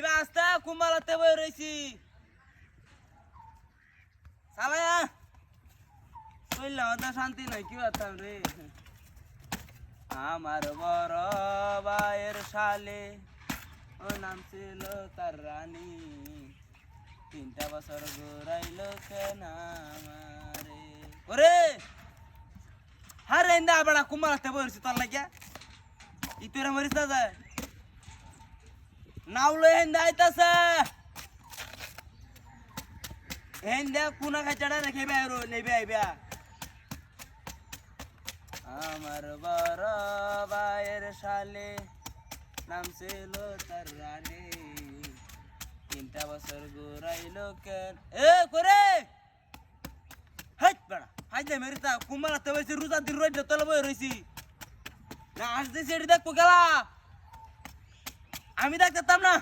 খালি আস্তা কুম্বালাতে বই রইছি সালায়া কইলা ওটা শান্তি নাই কি করতাম রে আমার বড় ভাইয়ের শালে ও নাম ছিল তার রানী 3টা বছর ঘুরাইলো কেন আমারে ওরে হারে ইন্দা বড়া কুম্বালাতে বই রইছি তোর লাগিয়া ইতুরে মরিস না যায় নাউলো হেন্দা আইতাছে হেন্দা কুনা খাইছাড়া রেখে বাইরো নেবে আইবা আমার বড় ভাইয়ের শালে নাম ছিল তার রানী 3টা বছর ঘুরাইলো কেন এ করে হাইট বড়া হাইট দে মেরিতা কুমালাতে বইছি রোজা দিন রইলে তলে বই রইছি না আসতে সেটি দেখবো গেলা আমি দেখতাম না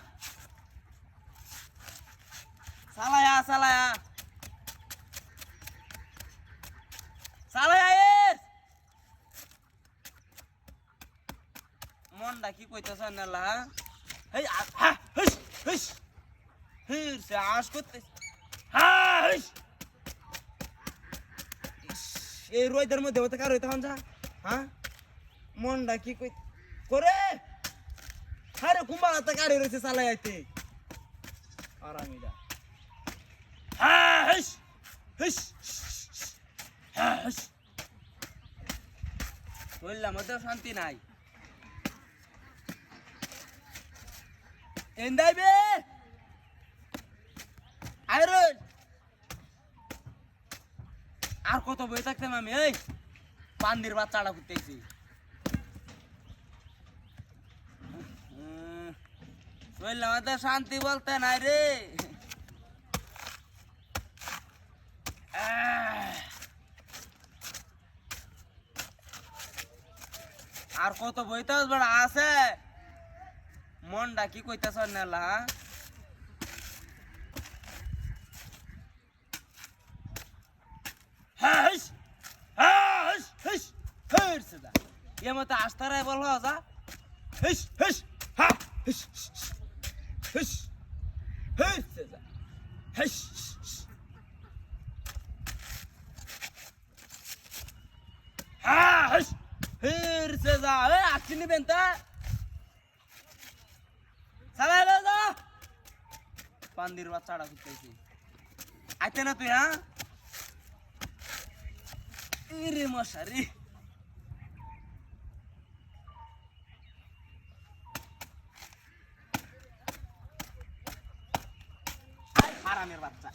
সালায়া সালায়া সালায়া মনটা কি কইতেছ না হেই হা হিস হিস হিস আশ করতে হ্যাঁ হিস এই রোদের মধ্যে হতে কার হইতে হন যা হ্যাঁ মনটা কি কই করে আরে কুম্বালাতে গাড়ি রয়েছে চালাই আইতে আরামিদা হ্যাঁ হিস হিস হ্যাঁ হিস বললাম ওদের শান্তি নাই এন্দাইবে আইরন আর কত বই থাকতাম আমি এই পান্দির বাচ্চাটা করতেছি বললাম ওদের শান্তি বলতে নাই রে আর কত বইতে বড় আছে মনটা কি কইতেছ নেলা ये मत आस्था रहे बोल जा हिश हिश हा हिश हिश हिश हिश हा हिश हिर से जा ए आखिनी बेंता चला ले जा पांदिर बाचाड़ा कुत्तेसी आते ना तू हां इरे मशारी হারামের বাচ্চা